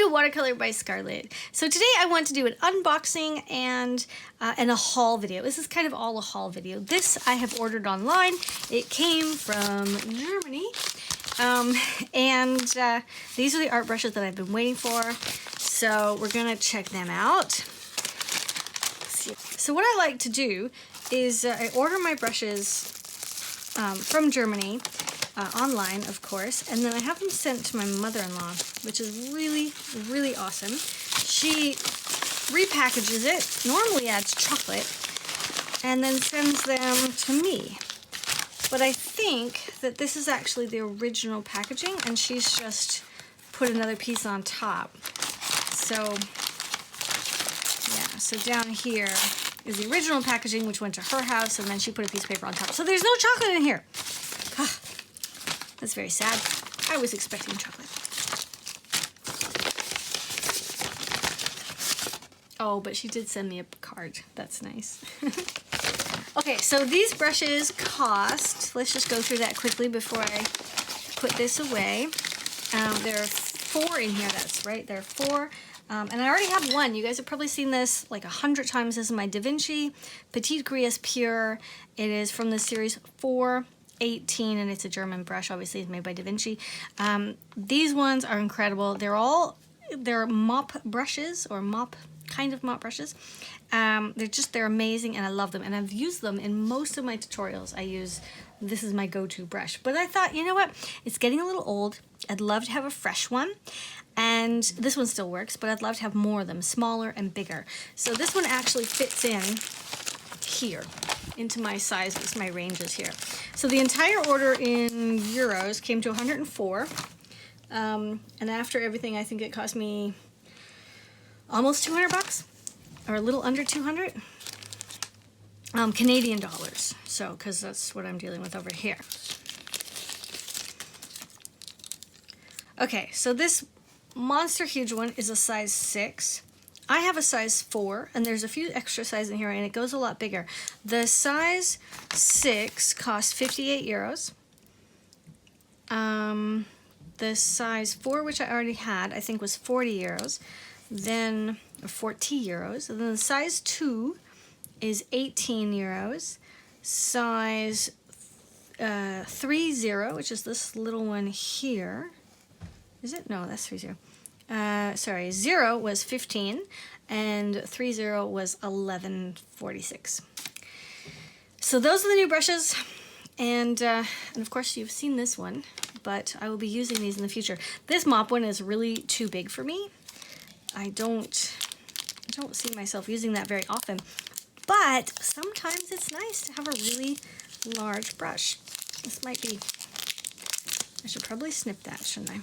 to Watercolor by Scarlett. So today I want to do an unboxing and a haul video. This is kind of all a haul video. This I have ordered online. It came from Germany. These are the art brushes that I've been waiting for. So we're gonna check them out. So what I like to do is I order my brushes from Germany. Online, of course, and then I have them sent to my mother-in-law, which is really, really awesome. She repackages it, normally adds chocolate, and then sends them to me. But I think that this is actually the original packaging, and she's just put another piece on top. So, yeah, so down here is the original packaging, which went to her house, and then she put a piece of paper on top. So there's no chocolate in here. That's very sad. I was expecting chocolate. Oh, but she did send me a card. That's nice. Okay, so these brushes cost, let's just go through that quickly before I put this away. There are 4 in here, that's right, there are 4. And I already have one. You guys have probably seen this like 100 times. This is my daVinci Petite Grise Pure. It is from the series 418, and it's a German brush. Obviously it's made by daVinci. These ones are incredible. They're mop brushes, or kind of mop brushes. They're amazing, and I love them, and I've used them in most of my tutorials. This is my go-to brush, but I thought, you know what, it's getting a little old. I'd love to have a fresh one, and this one still works, but I'd love to have more of them, smaller and bigger. So this one actually fits in here into my sizes, my ranges here. So the entire order in euros came to 104, and after everything I think it cost me almost 200 bucks, or a little under 200 Canadian dollars, so because that's what I'm dealing with over here. Okay, so this monster huge one is a size 6. I have a size 4, and there's a few extra sizes in here, and it goes a lot bigger. The size 6 costs 58 euros. The size 4, which I already had, I think was 40 euros. Then, or 40 euros. And then the size 2 is 18 euros. Size 30, which is this little one here. Is it? No, that's 30. Sorry, 0 was 15, and 30 was 11.46. So those are the new brushes, and of course you've seen this one, but I will be using these in the future. This mop one is really too big for me. I don't see myself using that very often, but sometimes it's nice to have a really large brush. This might be, I should probably snip that, shouldn't I?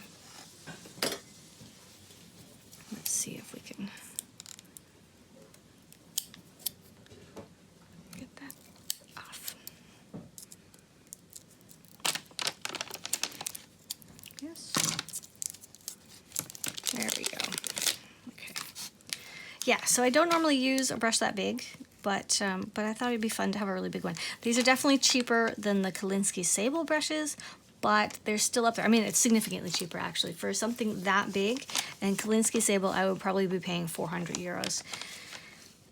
Let's see if we can get that off. Yes. There we go. Okay. Yeah, so I don't normally use a brush that big, but I thought it'd be fun to have a really big one. These are definitely cheaper than the Kolinsky Sable brushes, but they're still up there. I mean, it's significantly cheaper, actually. For something that big, and Kolinsky Sable, I would probably be paying 400 euros.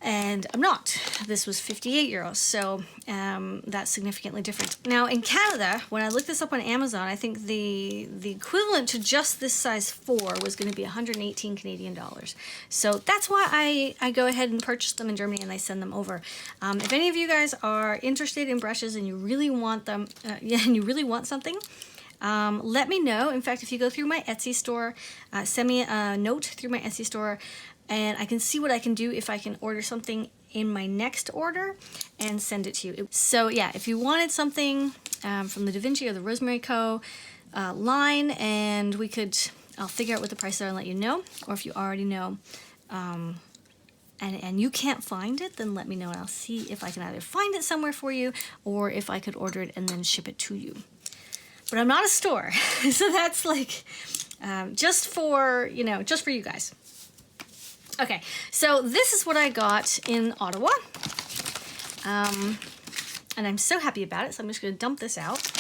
And I'm not. This was 58 euros, so that's significantly different. Now, in Canada, when I looked this up on Amazon, I think the equivalent to just this size 4 was going to be 118 Canadian dollars. So that's why I go ahead and purchase them in Germany, and I send them over. If any of you guys are interested in brushes and you really want them, and you really want something, let me know. In fact, if you go through my Etsy store, send me a note through my Etsy store, and I can see what I can do if I can order something in my next order and send it to you. So yeah, if you wanted something from the daVinci or the Rosemary Co. line, and I'll figure out what the prices are and let you know, or if you already know, and you can't find it, then let me know, and I'll see if I can either find it somewhere for you, or if I could order it and then ship it to you. But I'm not a store, so that's like just for you guys. Okay, so this is what I got in Ottawa, and I'm so happy about it, so I'm just going to dump this out.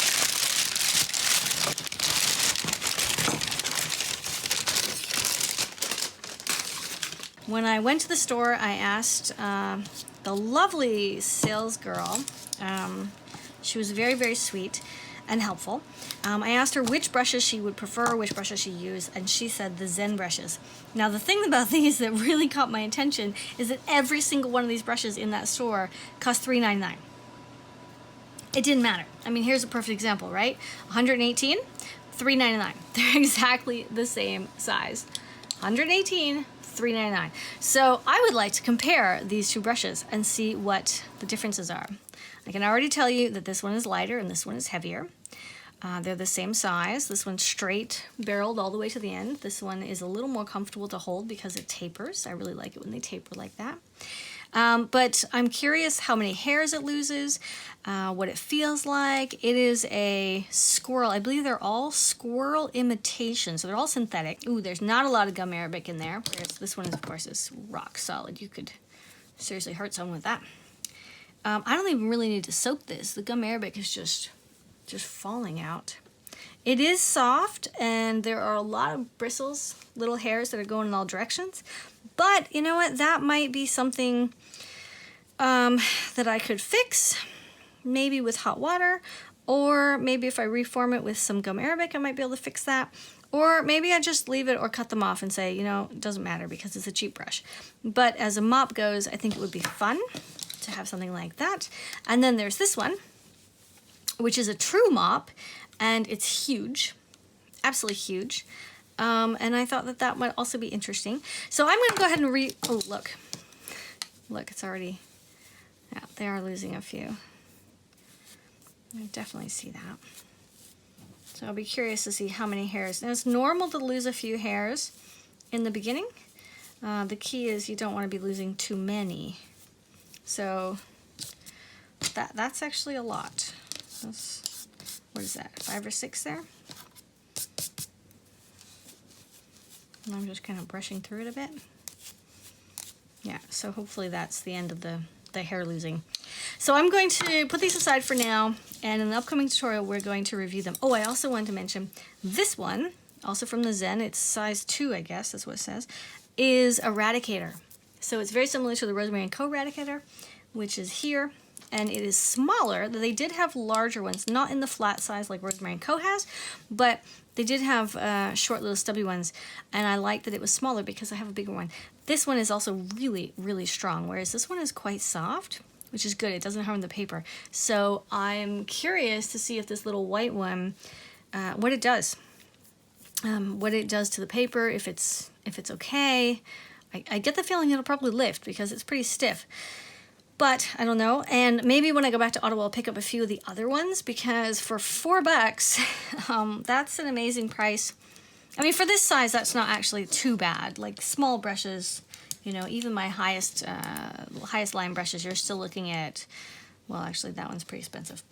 when I went to the store, I asked the lovely sales girl, she was very, very sweet and helpful. I asked her which brushes she would prefer, which brushes she used, and she said the Zen Brushes. Now the thing about these that really caught my attention is that every single one of these brushes in that store cost $3.99. It didn't matter. I mean, here's a perfect example, right? 118, $3.99. They're exactly the same size. 118, $3.99. So I would like to compare these two brushes and see what the differences are. I can already tell you that this one is lighter and this one is heavier. They're the same size. This one's straight barreled all the way to the end. This one is a little more comfortable to hold because it tapers. I really like it when they taper like that. But I'm curious how many hairs it loses, what it feels like. It is a squirrel. I believe they're all squirrel imitation, so they're all synthetic. Ooh, there's not a lot of gum arabic in there, whereas this one, of course, is rock solid. You could seriously hurt someone with that. I don't even really need to soak this. The gum arabic is just falling out. It is soft, and there are a lot of bristles, little hairs that are going in all directions. But you know what? That might be something that I could fix, maybe with hot water, or maybe if I reform it with some gum arabic, I might be able to fix that. Or maybe I just leave it or cut them off and say, you know, it doesn't matter because it's a cheap brush. But as a mop goes, I think it would be fun to have something like that. And then there's this one, which is a true mop, and it's huge, absolutely huge. And I thought that that might also be interesting. So I'm going to go ahead and oh, look, it's already, yeah, they are losing a few. I definitely see that. So I'll be curious to see how many hairs. Now it's normal to lose a few hairs in the beginning. The key is you don't want to be losing too many. So that's actually a lot. What is that, 5 or 6 there? And I'm just kind of brushing through it a bit. Yeah, so hopefully that's the end of the hair losing. So I'm going to put these aside for now, and in the upcoming tutorial we're going to review them. Oh, I also wanted to mention this one, also from the Zen, it's size 2, I guess, that's what it says, is Eradicator. So it's very similar to the Rosemary & Co. Eradicator, which is here, and it is smaller. They did have larger ones, not in the flat size like Rosemary & Co. has, but they did have short little stubby ones, and I like that it was smaller because I have a bigger one. This one is also really, really strong, whereas this one is quite soft, which is good. It doesn't harm the paper. So I'm curious to see if this little white one, what it does to the paper, if it's okay. I get the feeling it'll probably lift because it's pretty stiff. But I don't know, and maybe when I go back to Ottawa I'll pick up a few of the other ones, because for $4, that's an amazing price. I mean, for this size that's not actually too bad. Like small brushes, you know, even my highest line brushes, you're still looking at, well, actually that one's pretty expensive.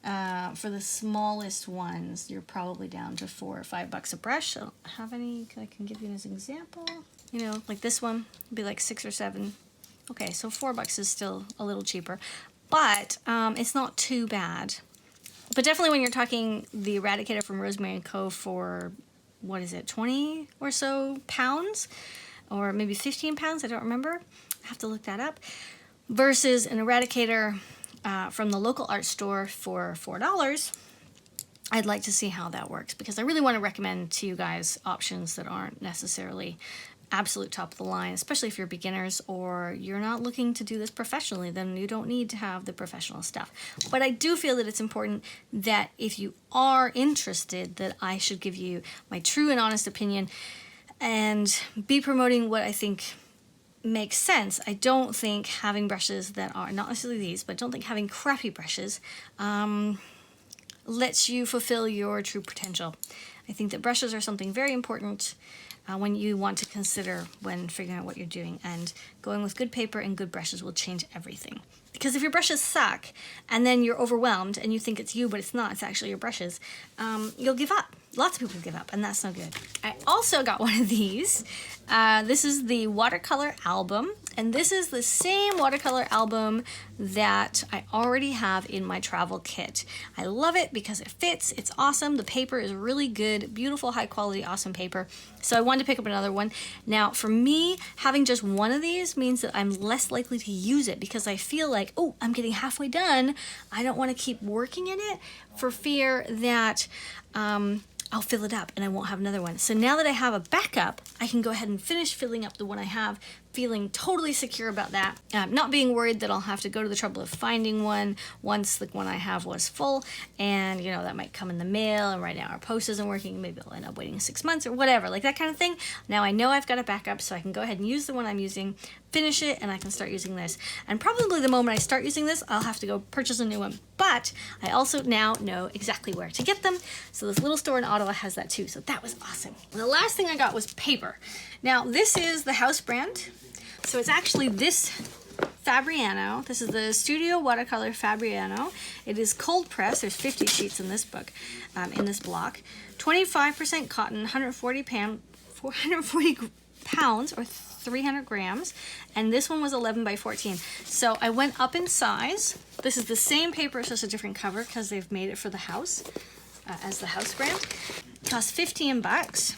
For the smallest ones you're probably down to $4 or $5 a brush. I don't have any I can give you as an example. You know, like this one would be like 6 or 7. Okay, so $4 is still a little cheaper, but it's not too bad. But definitely when you're talking the Eradicator from Rosemary & Co. for, what is it, 20 or so pounds? Or maybe 15 pounds, I don't remember. I have to look that up. Versus an Eradicator from the local art store for $4. I'd like to see how that works, because I really want to recommend to you guys options that aren't necessarily absolute top of the line, especially if you're beginners or you're not looking to do this professionally. Then you don't need to have the professional stuff. But I do feel that it's important that if you are interested, that I should give you my true and honest opinion and be promoting what I think makes sense. I don't think having brushes that are, not necessarily these, but I don't think having crappy brushes lets you fulfill your true potential. I think that brushes are something very important when you want to consider when figuring out what you're doing, and going with good paper and good brushes will change everything. Because if your brushes suck and then you're overwhelmed and you think it's you but it's not, it's actually your brushes, you'll give up. Lots of people give up, and that's no good. I also got one of these. This is the Watercolor Album. And this is the same watercolor album that I already have in my travel kit. I love it because it fits, it's awesome, the paper is really good, beautiful, high quality, awesome paper. So I wanted to pick up another one. Now for me, having just one of these means that I'm less likely to use it because I feel like, oh, I'm getting halfway done. I don't want to keep working in it for fear that I'll fill it up and I won't have another one. So now that I have a backup, I can go ahead and finish filling up the one I have, feeling totally secure about that, not being worried that I'll have to go to the trouble of finding one once the one I have was full, and you know, that might come in the mail, and right now our post isn't working, maybe I'll end up waiting 6 months or whatever, like that kind of thing. Now I know I've got a backup, so I can go ahead and use the one I'm using, finish it, and I can start using this. And probably the moment I start using this, I'll have to go purchase a new one, but I also now know exactly where to get them, so this little store in Ottawa has that too, so that was awesome. The last thing I got was paper. Now this is the house brand. So it's actually this Fabriano. This is the Studio Watercolor Fabriano. It is cold pressed. There's 50 sheets in this book, in this block. 25% cotton, 440 pounds or 300 grams. And this one was 11 by 14. So I went up in size. This is the same paper, it's just a different cover because they've made it for the house, as the house brand. It cost 15 bucks.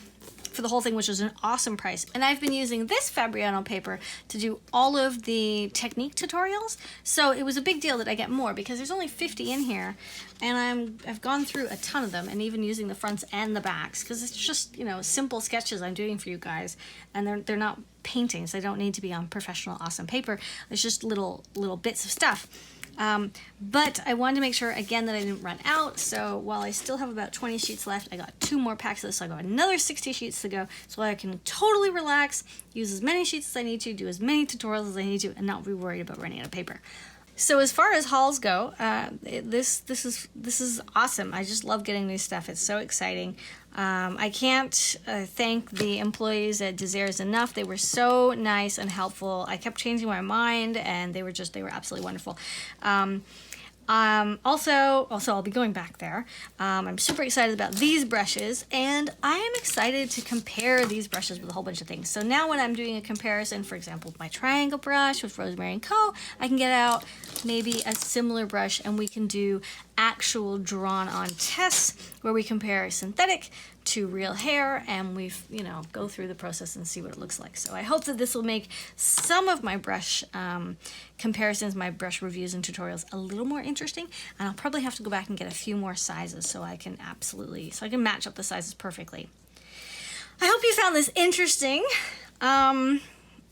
For the whole thing, which is an awesome price. And I've been using this Fabriano paper to do all of the technique tutorials, so it was a big deal that I get more because there's only 50 in here, and I've gone through a ton of them, and even using the fronts and the backs because it's just, you know, simple sketches I'm doing for you guys, and they're not paintings. They don't need to be on professional awesome paper. It's just little bits of stuff. But I wanted to make sure again that I didn't run out, so while I still have about 20 sheets left, I got 2 more packs of this, so I got another 60 sheets to go, so I can totally relax, use as many sheets as I need to, do as many tutorials as I need to, and not be worried about running out of paper. So as far as hauls go, this is awesome. I just love getting new stuff. It's so exciting. I can't thank the employees at Desires enough. They were so nice and helpful. I kept changing my mind, and they were absolutely wonderful. Also I'll be going back there. I'm super excited about these brushes, and I am excited to compare these brushes with a whole bunch of things. So now when I'm doing a comparison, for example, with my triangle brush with Rosemary & Co., I can get out maybe a similar brush and we can do actual drawn on tests where we compare synthetic to real hair, and we've, you know, go through the process and see what it looks like. So I hope that this will make some of my brush comparisons, my brush reviews and tutorials a little more interesting, and I'll probably have to go back and get a few more sizes so I can match up the sizes perfectly. I hope you found this interesting.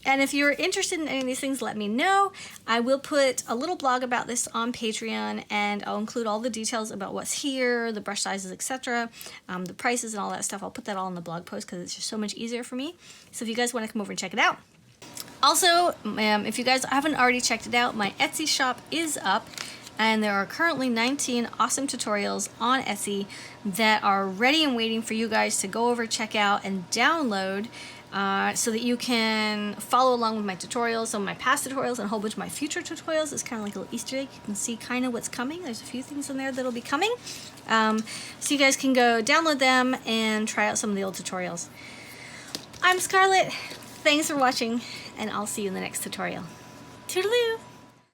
And if you're interested in any of these things, let me know. I will put a little blog about this on Patreon, and I'll include all the details about what's here, the brush sizes, etc., the prices and all that stuff. I'll put that all in the blog post because it's just so much easier for me. So if you guys want to come over and check it out. Also, if you guys haven't already checked it out, my Etsy shop is up, and there are currently 19 awesome tutorials on Etsy that are ready and waiting for you guys to go over, check out, and download. So that you can follow along with my tutorials, some of my past tutorials, and a whole bunch of my future tutorials. It's kind of like a little Easter egg. You can see kind of what's coming. There's a few things in there that'll be coming. So you guys can go download them and try out some of the old tutorials. I'm Scarlett. Thanks for watching, and I'll see you in the next tutorial. Toodaloo!